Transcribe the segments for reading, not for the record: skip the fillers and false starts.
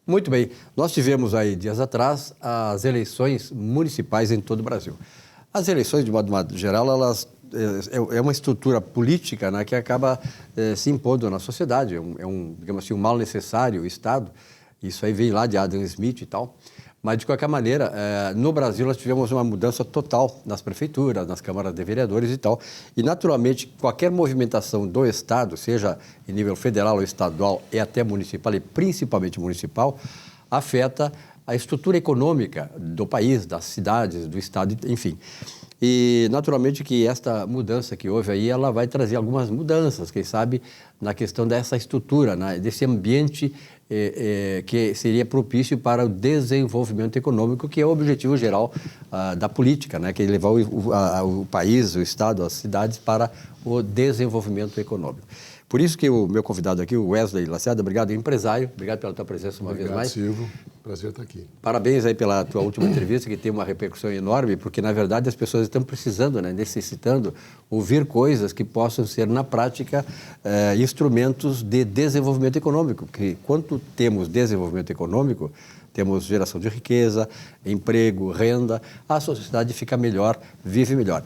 Muito bem. Nós tivemos aí, dias atrás, as eleições municipais em todo o Brasil. As eleições, de modo geral, elas é uma estrutura política, né, que acaba se impondo na sociedade. Digamos assim, um mal necessário, o Estado. Isso aí vem lá de Adam Smith e tal. Mas, de qualquer maneira, no Brasil nós tivemos uma mudança total nas prefeituras, nas câmaras de vereadores e tal. E, naturalmente, qualquer movimentação do Estado, seja em nível federal ou estadual e até municipal, e principalmente municipal, afeta a estrutura econômica do país, das cidades, do Estado, enfim. E, naturalmente, que esta mudança que houve aí, ela vai trazer algumas mudanças, quem sabe, na questão dessa estrutura, né, desse ambiente que seria propício para o desenvolvimento econômico, que é o objetivo geral da política, né, que é levar o país, o Estado, as cidades para o desenvolvimento econômico. Por isso que o meu convidado aqui, o Wesley Lacerda, obrigado, empresário, obrigado pela tua presença uma vez mais. Obrigado, Silvio. Prazer estar aqui. Parabéns aí pela tua última entrevista, que tem uma repercussão enorme, porque, na verdade, as pessoas estão precisando, né, necessitando ouvir coisas que possam ser, na prática, instrumentos de desenvolvimento econômico. Porque, quando temos desenvolvimento econômico, temos geração de riqueza, emprego, renda, a sociedade fica melhor, vive melhor.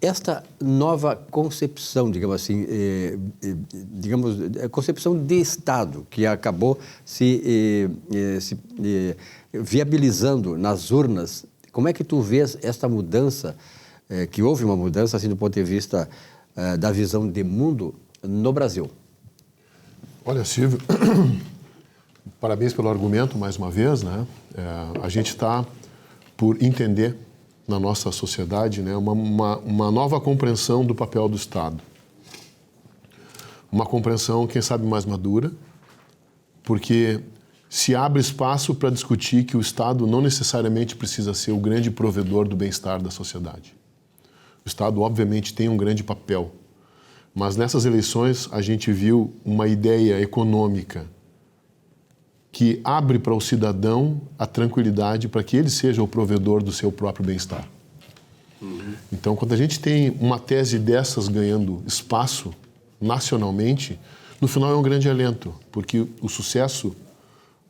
Esta nova concepção, digamos assim, concepção de Estado, que acabou se viabilizando nas urnas, como é que tu vês esta mudança, que houve uma mudança, assim, do ponto de vista da visão de mundo no Brasil? Olha, Silvio, parabéns pelo argumento, mais uma vez, né? A gente está por entender na nossa sociedade, né, uma nova compreensão do papel do Estado. Uma compreensão, quem sabe, mais madura, porque se abre espaço para discutir que o Estado não necessariamente precisa ser o grande provedor do bem-estar da sociedade. O Estado, obviamente, tem um grande papel, mas nessas eleições a gente viu uma ideia econômica que abre para o cidadão a tranquilidade para que ele seja o provedor do seu próprio bem-estar. Então, quando a gente tem uma tese dessas ganhando espaço nacionalmente, no final é um grande alento, porque o sucesso,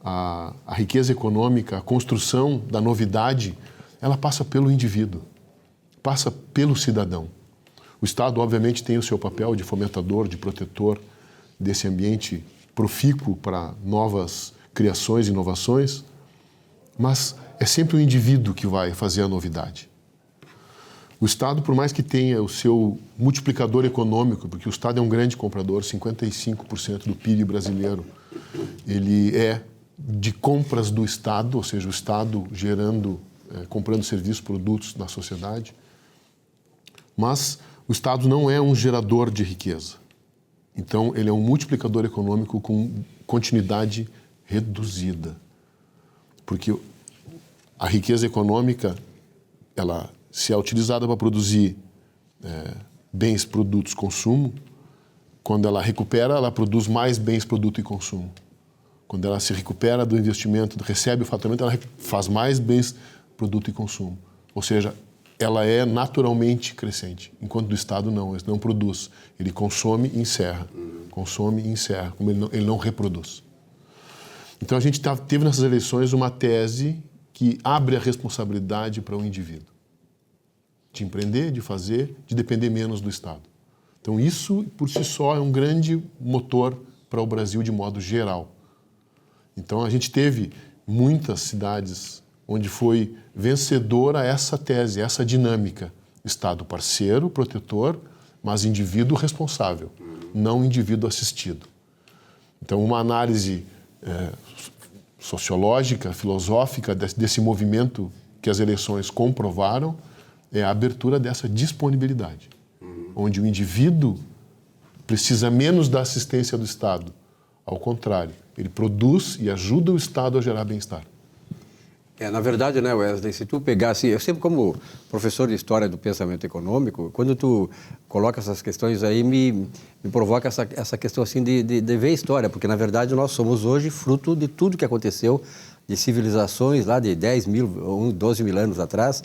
a riqueza econômica, a construção da novidade, ela passa pelo indivíduo, passa pelo cidadão. O Estado, obviamente, tem o seu papel de fomentador, de protetor desse ambiente profícuo para novas criações, inovações, mas é sempre o indivíduo que vai fazer a novidade. O Estado, por mais que tenha o seu multiplicador econômico, porque o Estado é um grande comprador, 55% do PIB brasileiro, ele é de compras do Estado, ou seja, o Estado gerando, comprando serviços, produtos na sociedade, mas o Estado não é um gerador de riqueza. Então, ele é um multiplicador econômico com continuidade reduzida, porque a riqueza econômica, ela, se é utilizada para produzir bens, produtos, consumo, quando ela recupera, ela produz mais bens, produto e consumo. Quando ela se recupera do investimento, recebe o faturamento, ela faz mais bens, produto e consumo. Ou seja, ela é naturalmente crescente, enquanto do Estado não, ele não produz, ele consome e encerra, consome e encerra, como ele não reproduz. Então, a gente teve nessas eleições uma tese que abre a responsabilidade para o indivíduo. De empreender, de fazer, de depender menos do Estado. Então, isso, por si só, é um grande motor para o Brasil de modo geral. Então, a gente teve muitas cidades onde foi vencedora essa tese, essa dinâmica. Estado parceiro, protetor, mas indivíduo responsável, não indivíduo assistido. Então, uma análise sociológica, filosófica desse movimento que as eleições comprovaram é a abertura dessa disponibilidade, onde o indivíduo precisa menos da assistência do Estado. Ao contrário, ele produz e ajuda o Estado a gerar bem-estar. Na verdade, né, Wesley, se tu pegasse, eu sempre como professor de História do Pensamento Econômico, quando tu coloca essas questões aí, me provoca essa questão assim de ver a história, porque na verdade nós somos hoje fruto de tudo que aconteceu, de civilizações lá de 10 mil, 12 mil anos atrás,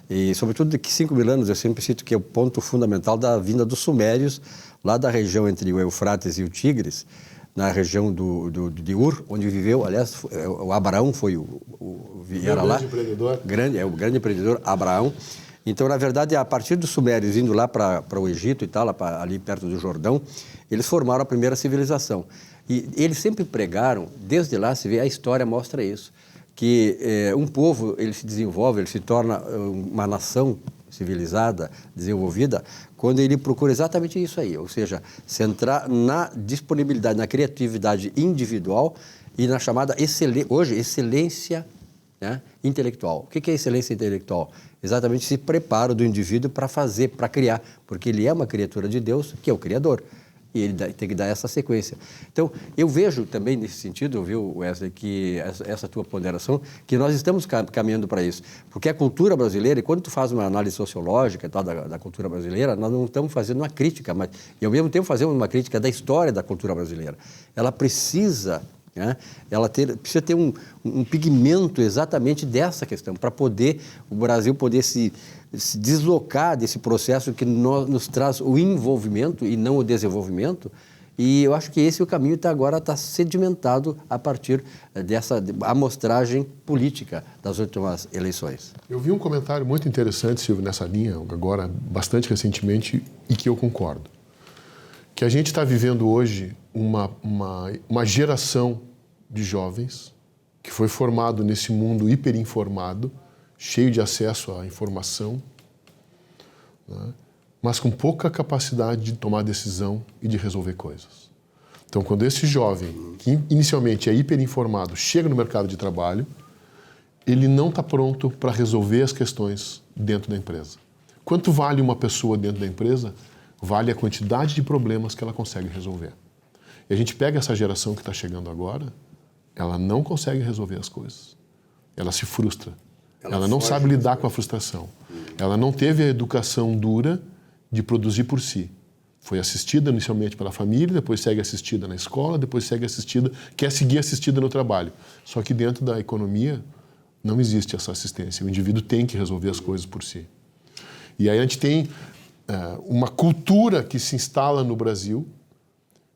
e sobretudo de 5 mil anos, eu sempre cito que é o ponto fundamental da vinda dos sumérios, lá da região entre o Eufrates e o Tigres, na região de Ur, onde viveu, aliás, o Abraão foi era lá. Grande empreendedor. O grande empreendedor Abraão. Então, na verdade, a partir dos sumérios, indo lá para o Egito e tal, ali perto do Jordão, eles formaram a primeira civilização. E eles sempre pregaram, desde lá se vê, a história mostra isso, que um povo, ele se desenvolve, ele se torna uma nação civilizada, desenvolvida, quando ele procura exatamente isso aí, ou seja, centrar na disponibilidade, na criatividade individual e na chamada excelência, né, intelectual. O que é excelência intelectual? Exatamente esse preparo do indivíduo para fazer, para criar, porque ele é uma criatura de Deus, que é o Criador. E ele tem que dar essa sequência. Então, eu vejo também nesse sentido, viu, Wesley, que essa tua ponderação, que nós estamos caminhando para isso. Porque a cultura brasileira, e quando tu faz uma análise sociológica da cultura brasileira, nós não estamos fazendo uma crítica, mas, e ao mesmo tempo fazemos uma crítica da história da cultura brasileira. Ela precisa... né? Precisa ter um pigmento exatamente dessa questão, para o Brasil poder se deslocar desse processo que nos traz o envolvimento e não o desenvolvimento. E eu acho que esse o caminho agora está sedimentado a partir dessa amostragem política das últimas eleições. Eu vi um comentário muito interessante, Silvio, nessa linha, agora, bastante recentemente, e que eu concordo. Que a gente está vivendo hoje uma geração de jovens que foi formado nesse mundo hiperinformado, cheio de acesso à informação, né, mas com pouca capacidade de tomar decisão e de resolver coisas. Então, quando esse jovem, que inicialmente é hiperinformado, chega no mercado de trabalho, ele não está pronto para resolver as questões dentro da empresa. Quanto vale uma pessoa dentro da empresa? Vale a quantidade de problemas que ela consegue resolver. E a gente pega essa geração que está chegando agora, ela não consegue resolver as coisas. Ela se frustra. Ela não sabe lidar com a frustração. Ela não teve a educação dura de produzir por si. Foi assistida inicialmente pela família, depois segue assistida na escola, depois quer seguir assistida no trabalho. Só que dentro da economia não existe essa assistência. O indivíduo tem que resolver as coisas por si. E aí a gente tem uma cultura que se instala no Brasil.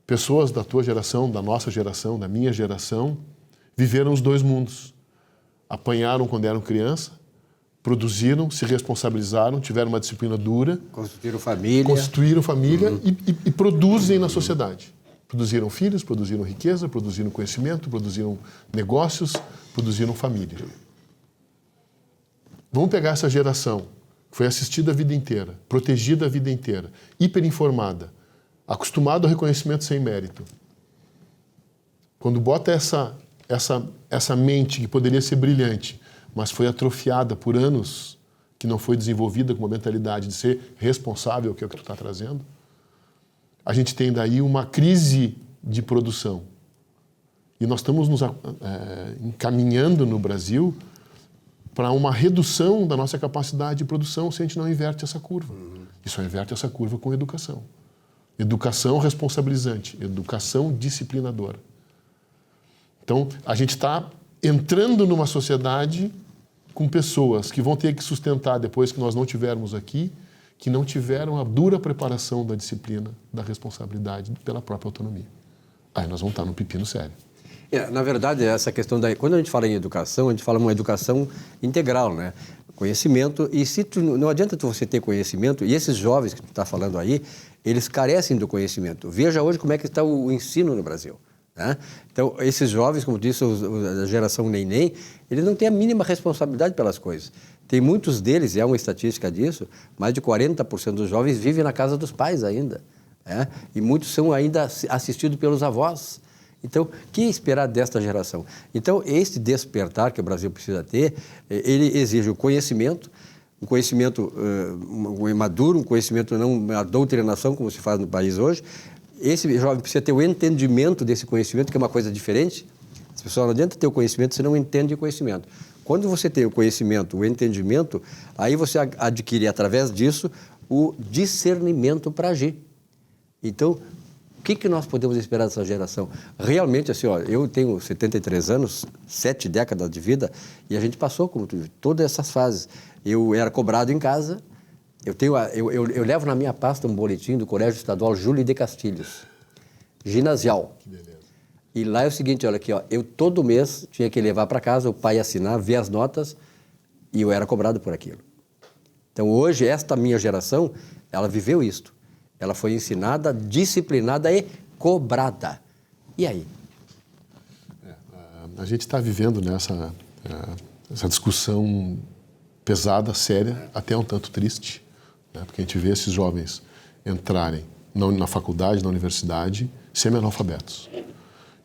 Pessoas da tua geração, da nossa geração, da minha geração, viveram os dois mundos. Apanharam quando eram criança, produziram, se responsabilizaram, tiveram uma disciplina dura. Constituíram família e produzem na sociedade. Produziram filhos, produziram riqueza, produziram conhecimento, produziram negócios, produziram família. Vamos pegar essa geração que foi assistida a vida inteira, protegida a vida inteira, hiperinformada, acostumado ao reconhecimento sem mérito. Quando bota essa mente que poderia ser brilhante, mas foi atrofiada por anos, que não foi desenvolvida com uma mentalidade de ser responsável, que é o que tu está trazendo, a gente tem daí uma crise de produção. E nós estamos nos encaminhando no Brasil para uma redução da nossa capacidade de produção se a gente não inverte essa curva. E só inverte essa curva com educação. Educação responsabilizante, educação disciplinadora. Então, a gente está entrando numa sociedade com pessoas que vão ter que sustentar, depois que nós não tivermos aqui, que não tiveram a dura preparação da disciplina, da responsabilidade pela própria autonomia. Aí nós vamos estar num pepino sério. Na verdade, essa questão quando a gente fala em educação, a gente fala uma educação integral, né? Conhecimento, e não adianta você ter conhecimento, e esses jovens que tu está falando aí, eles carecem do conhecimento. Veja hoje como é que está o ensino no Brasil. Né? Então, esses jovens, como disse a geração neném, eles não têm a mínima responsabilidade pelas coisas. Tem muitos deles, e há uma estatística disso, mais de 40% dos jovens vivem na casa dos pais ainda. Né? E muitos são ainda assistidos pelos avós. Então, o que esperar desta geração? Então, esse despertar que o Brasil precisa ter, ele exige o conhecimento, um conhecimento maduro, um conhecimento, não uma doutrinação, como se faz no país hoje. Esse jovem precisa ter o entendimento desse conhecimento, que é uma coisa diferente. As pessoas não adianta ter o conhecimento se não entende o conhecimento. Quando você tem o conhecimento, o entendimento, aí você adquire, através disso, o discernimento para agir. Então, o que nós podemos esperar dessa geração? Realmente, assim, eu tenho 73 anos, 7 décadas de vida, e a gente passou por todas essas fases. Eu era cobrado em casa, eu levo na minha pasta um boletim do Colégio Estadual Júlio de Castilhos, ginasial. Que beleza. E lá é o seguinte, olha aqui, ó, eu todo mês tinha que levar para casa, o pai assinar, ver as notas, e eu era cobrado por aquilo. Então, hoje, esta minha geração, ela viveu isto. Ela foi ensinada, disciplinada e cobrada. E aí? A gente está vivendo essa discussão pesada, séria, até um tanto triste, né? Porque a gente vê esses jovens entrarem na faculdade, na universidade, semi-analfabetos.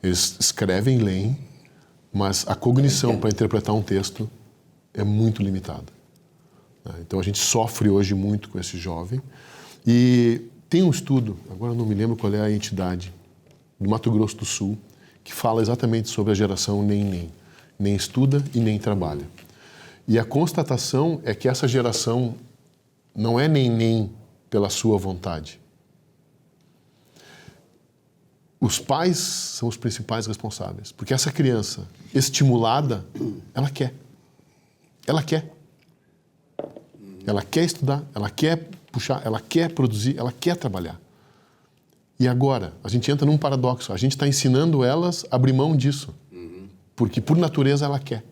Eles escrevem, leem, mas a cognição para interpretar um texto é muito limitada. Então a gente sofre hoje muito com esse jovem. E tem um estudo, agora eu não me lembro qual é a entidade, do Mato Grosso do Sul, que fala exatamente sobre a geração nem. Nem estuda e nem trabalha. E a constatação é que essa geração não é nem pela sua vontade. Os pais são os principais responsáveis, porque essa criança estimulada, ela quer. Ela quer. Ela quer estudar, ela quer puxar, ela quer produzir, ela quer trabalhar. E agora, a gente entra num paradoxo. A gente está ensinando elas a abrir mão disso. Porque, por natureza, ela quer.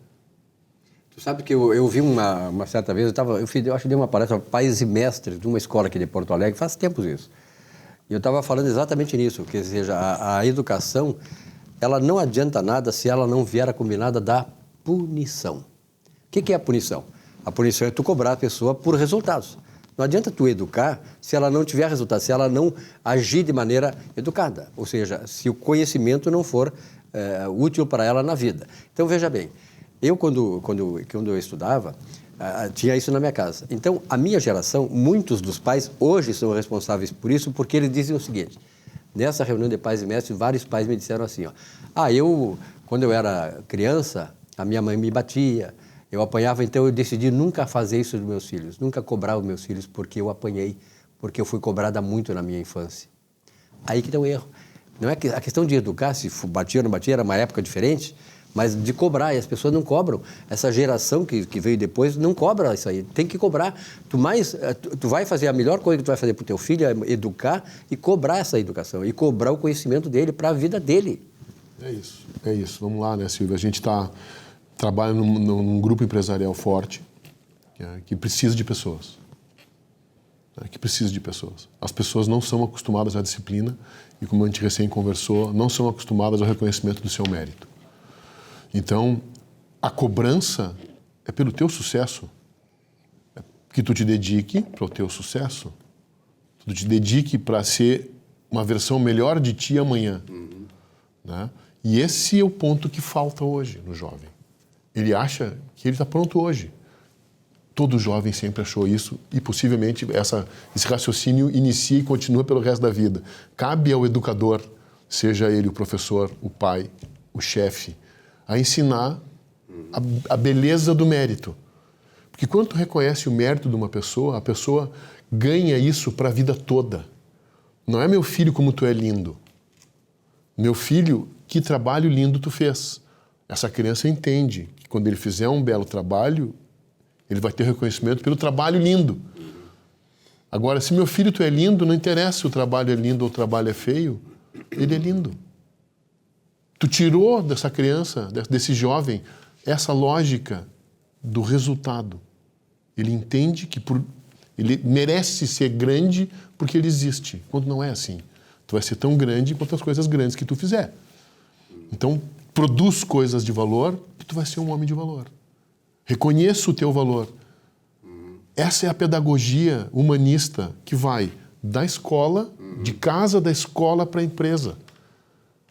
Tu sabe que eu vi uma certa vez, eu acho que dei uma palestra para pais e mestres de uma escola aqui de Porto Alegre, faz tempos isso. E eu estava falando exatamente nisso, que seja, a educação, ela não adianta nada se ela não vier combinada da punição. O que é a punição? A punição é tu cobrar a pessoa por resultados. Não adianta tu educar se ela não tiver resultado, se ela não agir de maneira educada. Ou seja, se o conhecimento não for útil para ela na vida. Então, veja bem, eu quando eu estudava, tinha isso na minha casa. Então, a minha geração, muitos dos pais hoje são responsáveis por isso, porque eles dizem o seguinte, nessa reunião de pais e mestres, vários pais me disseram assim, ó, quando eu era criança, a minha mãe me batia, eu apanhava, então eu decidi nunca fazer isso dos meus filhos, nunca cobrar os meus filhos porque eu apanhei, porque eu fui cobrada muito na minha infância. Aí que tem um erro. Não é que a questão de educar, se batia ou não batia, era uma época diferente, mas de cobrar, e as pessoas não cobram. Essa geração que veio depois não cobra isso aí, tem que cobrar. Tu vai fazer, a melhor coisa que tu vai fazer para o teu filho é educar e cobrar essa educação, e cobrar o conhecimento dele para a vida dele. É isso. Vamos lá, né, Silvia? A gente trabalha num grupo empresarial forte, que precisa de pessoas. As pessoas não são acostumadas à disciplina e, como a gente recém conversou, não são acostumadas ao reconhecimento do seu mérito. Então, a cobrança é pelo teu sucesso. Que tu te dedique para o teu sucesso. Tu te dedique para ser uma versão melhor de ti amanhã. Né? E esse é o ponto que falta hoje no jovem. Ele acha que ele está pronto hoje. Todo jovem sempre achou isso e possivelmente esse raciocínio inicia e continua pelo resto da vida. Cabe ao educador, seja ele o professor, o pai, o chefe, a ensinar a beleza do mérito. Porque quando tu reconhece o mérito de uma pessoa, a pessoa ganha isso para a vida toda. Não é meu filho como tu é lindo. Meu filho, que trabalho lindo tu fez. Essa criança entende que quando ele fizer um belo trabalho, ele vai ter reconhecimento pelo trabalho lindo. Agora, se meu filho tu é lindo, não interessa se o trabalho é lindo ou o trabalho é feio, ele é lindo. Tu tirou dessa criança, desse jovem, essa lógica do resultado. Ele entende que ele merece ser grande porque ele existe, quando não é assim. Tu vai ser tão grande quanto as coisas grandes que tu fizer. Então, produz coisas de valor que tu vai ser um homem de valor. Reconheça o teu valor. Essa é a pedagogia humanista que vai da escola, de casa da escola para a empresa.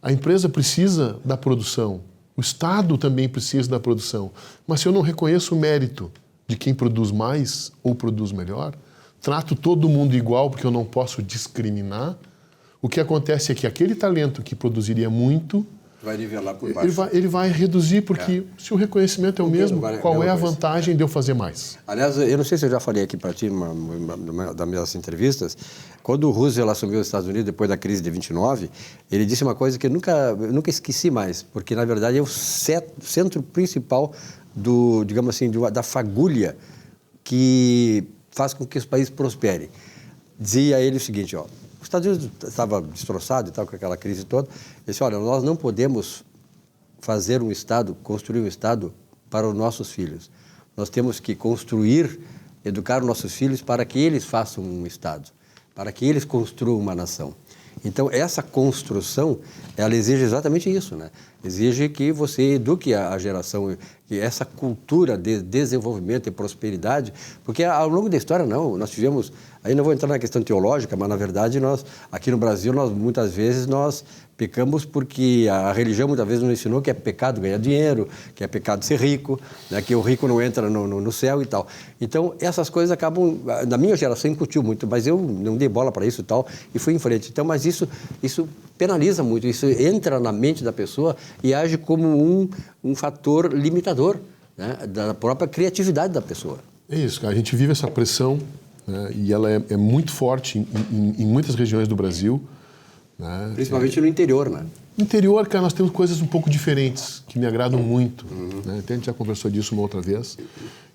A empresa precisa da produção. O Estado também precisa da produção. Mas se eu não reconheço o mérito de quem produz mais ou produz melhor, trato todo mundo igual porque eu não posso discriminar, o que acontece é que aquele talento que produziria muito vai nivelar por baixo. Ele vai reduzir, porque se o reconhecimento é o mesmo, qual é a vantagem de eu fazer mais? Aliás, eu não sei se eu já falei aqui para ti numa das minhas entrevistas, quando o Roosevelt assumiu os Estados Unidos depois da crise de 29, ele disse uma coisa que eu nunca esqueci mais, porque na verdade é o centro principal digamos assim, da fagulha que faz com que os países prosperem. Dizia ele o seguinte, Os Estados Unidos estava destroçado e tal, com aquela crise toda. Ele disse, olha, nós não podemos fazer um Estado, construir um Estado para os nossos filhos. Nós temos que construir, educar os nossos filhos para que eles façam um Estado, para que eles construam uma nação. Então, essa construção, ela exige exatamente isso, né? Exige que você eduque a geração, que essa cultura de desenvolvimento e prosperidade, porque ao longo da história, não, nós tivemos, aí não vou entrar na questão teológica, mas na verdade nós, aqui no Brasil, muitas vezes nós pecamos porque a religião muitas vezes nos ensinou que é pecado ganhar dinheiro, que é pecado ser rico, né, que o rico não entra no céu e tal. Então, essas coisas acabam, na minha geração incutiu muito, mas eu não dei bola para isso e tal, e fui em frente. Então, mas isso penaliza muito, isso entra na mente da pessoa e age como um fator limitador, né, da própria criatividade da pessoa. É isso, cara. A gente vive essa pressão, né, e ela é muito forte em muitas regiões do Brasil. Né? Principalmente no interior, né? No interior, cara, nós temos coisas um pouco diferentes, que me agradam muito. Né? Até a gente já conversou disso uma outra vez,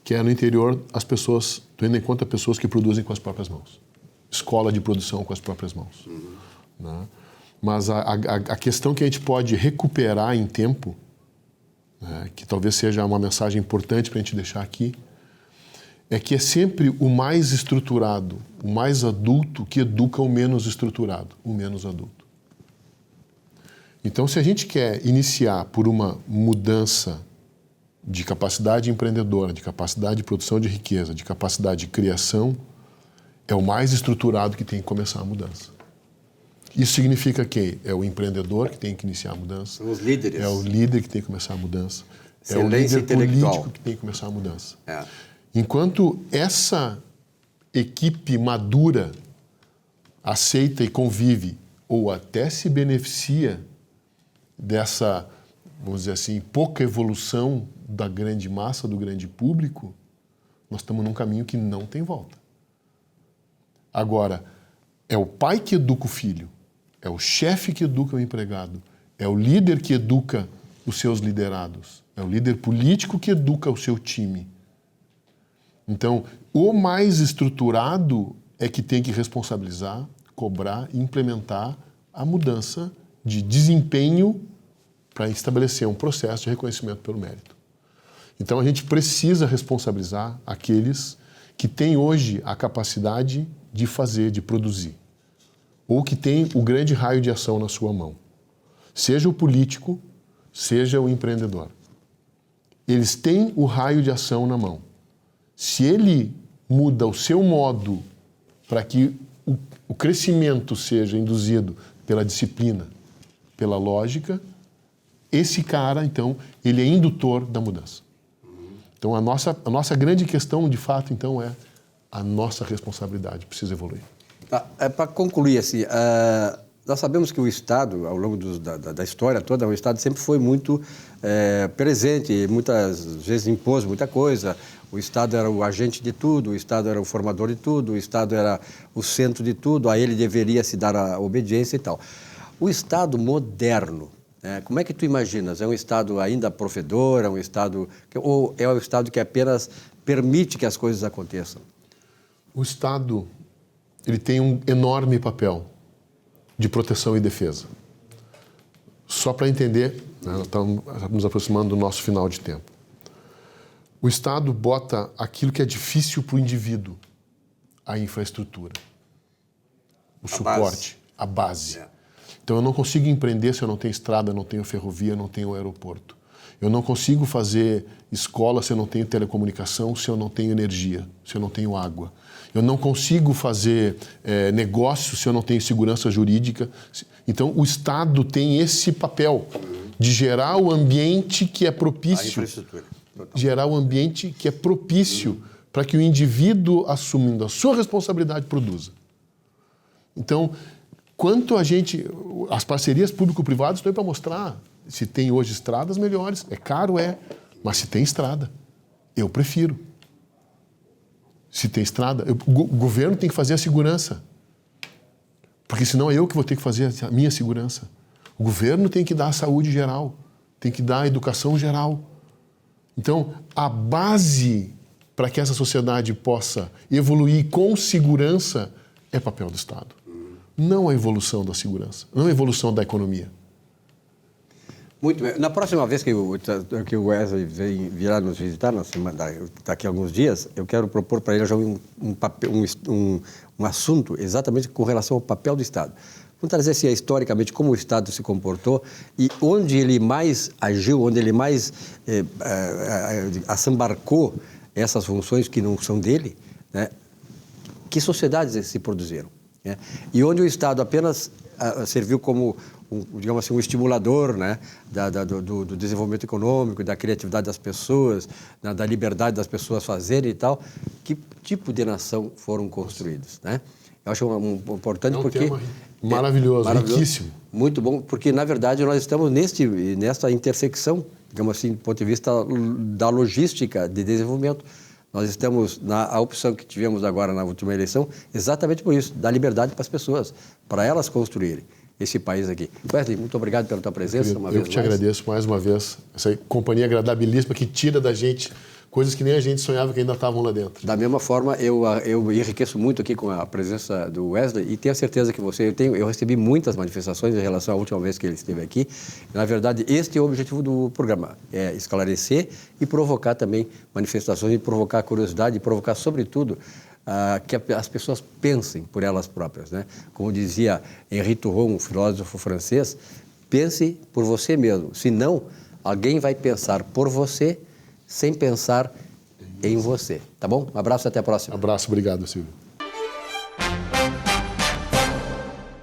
que é no interior as pessoas, tendo em conta pessoas que produzem com as próprias mãos. Escola de produção com as próprias mãos. Né? Mas a questão que a gente pode recuperar em tempo, né, que talvez seja uma mensagem importante para a gente deixar aqui, é que é sempre o mais estruturado, o mais adulto que educa o menos estruturado, o menos adulto. Então, se a gente quer iniciar por uma mudança de capacidade empreendedora, de capacidade de produção de riqueza, de capacidade de criação, é o mais estruturado que tem que começar a mudança. Isso significa que é o empreendedor que tem que iniciar a mudança. São os líderes. É o líder que tem que começar a mudança. É o Excelência líder político que tem que começar a mudança. É. Enquanto essa equipe madura aceita e convive, ou até se beneficia dessa, vamos dizer assim, pouca evolução da grande massa, do grande público, nós estamos num caminho que não tem volta. Agora, é o pai que educa o filho, é o chefe que educa o empregado, é o líder que educa os seus liderados, é o líder político que educa o seu time. Então, o mais estruturado é que tem que responsabilizar, cobrar e implementar a mudança de desempenho para estabelecer um processo de reconhecimento pelo mérito. Então, a gente precisa responsabilizar aqueles que têm hoje a capacidade de fazer, de produzir, ou que têm o grande raio de ação na sua mão. Seja o político, seja o empreendedor. Eles têm o raio de ação na mão. Se ele muda o seu modo para que o crescimento seja induzido pela disciplina, pela lógica, esse cara, então, ele é indutor da mudança. Então, a nossa grande questão, de fato, então, é a nossa responsabilidade precisa evoluir. Para concluir, assim, nós sabemos que o Estado, ao longo da história toda, o Estado sempre foi muito presente, muitas vezes impôs muita coisa. O Estado era o agente de tudo, o Estado era o formador de tudo, o Estado era o centro de tudo, a ele deveria se dar a obediência e tal. O Estado moderno, como é que tu imaginas? É um Estado ainda provedor, é um Estado ou é um Estado que apenas permite que as coisas aconteçam? O Estado, ele tem um enorme papel de proteção e defesa. Só para entender, né, nós estamos nos aproximando do nosso final de tempo. O Estado bota aquilo que é difícil para o indivíduo, a infraestrutura, o suporte, a base. Então, eu não consigo empreender se eu não tenho estrada, não tenho ferrovia, não tenho aeroporto. Eu não consigo fazer escola se eu não tenho telecomunicação, se eu não tenho energia, se eu não tenho água. Eu não consigo fazer negócio se eu não tenho segurança jurídica. Então, o Estado tem esse papel de gerar o ambiente que é propício. Gerar o ambiente que é propício para que o indivíduo, assumindo a sua responsabilidade, produza. Então, quanto a gente... As parcerias público-privadas estão aí para mostrar se tem hoje estradas melhores. É caro, mas se tem estrada, eu prefiro. Se tem estrada, o governo tem que fazer a segurança. Porque senão é eu que vou ter que fazer a minha segurança. O governo tem que dar a saúde geral, tem que dar a educação geral. Então, a base para que essa sociedade possa evoluir com segurança é papel do Estado. não a evolução da segurança, não a evolução da economia. Muito bem. Na próxima vez que o Wesley virá nos visitar, daqui a alguns dias, eu quero propor para ele já um assunto exatamente com relação ao papel do Estado. Vamos trazer assim, historicamente como o Estado se comportou e onde ele mais agiu, onde ele mais assambarcou essas funções que não são dele, né? Que sociedades se produziram, né? E onde o Estado apenas serviu como digamos assim, um estimulador, né, do desenvolvimento econômico, da criatividade das pessoas, da liberdade das pessoas fazerem e tal. Que tipo de nação foram construídos, né? Eu acho importante porque... Tema maravilhoso, riquíssimo. Muito bom, porque, na verdade, nós estamos nessa intersecção, digamos assim, do ponto de vista da logística de desenvolvimento. Nós estamos a opção que tivemos agora na última eleição, exatamente por isso, dar liberdade para as pessoas, para elas construírem esse país aqui. Wesley, muito obrigado pela tua presença. Eu que te agradeço mais uma vez, essa companhia agradabilíssima que tira da gente coisas que nem a gente sonhava que ainda estavam lá dentro. Da mesma forma, eu enriqueço muito aqui com a presença do Wesley e tenho a certeza que eu recebi muitas manifestações em relação à última vez que ele esteve aqui. Na verdade, este é o objetivo do programa, é esclarecer e provocar também manifestações e provocar curiosidade e provocar, sobretudo, que as pessoas pensem por elas próprias, né? Como dizia Henri Thoreau, um filósofo francês, pense por você mesmo, senão alguém vai pensar por você sem pensar em você, tá bom? Um abraço e até a próxima. Abraço, obrigado, Silvio.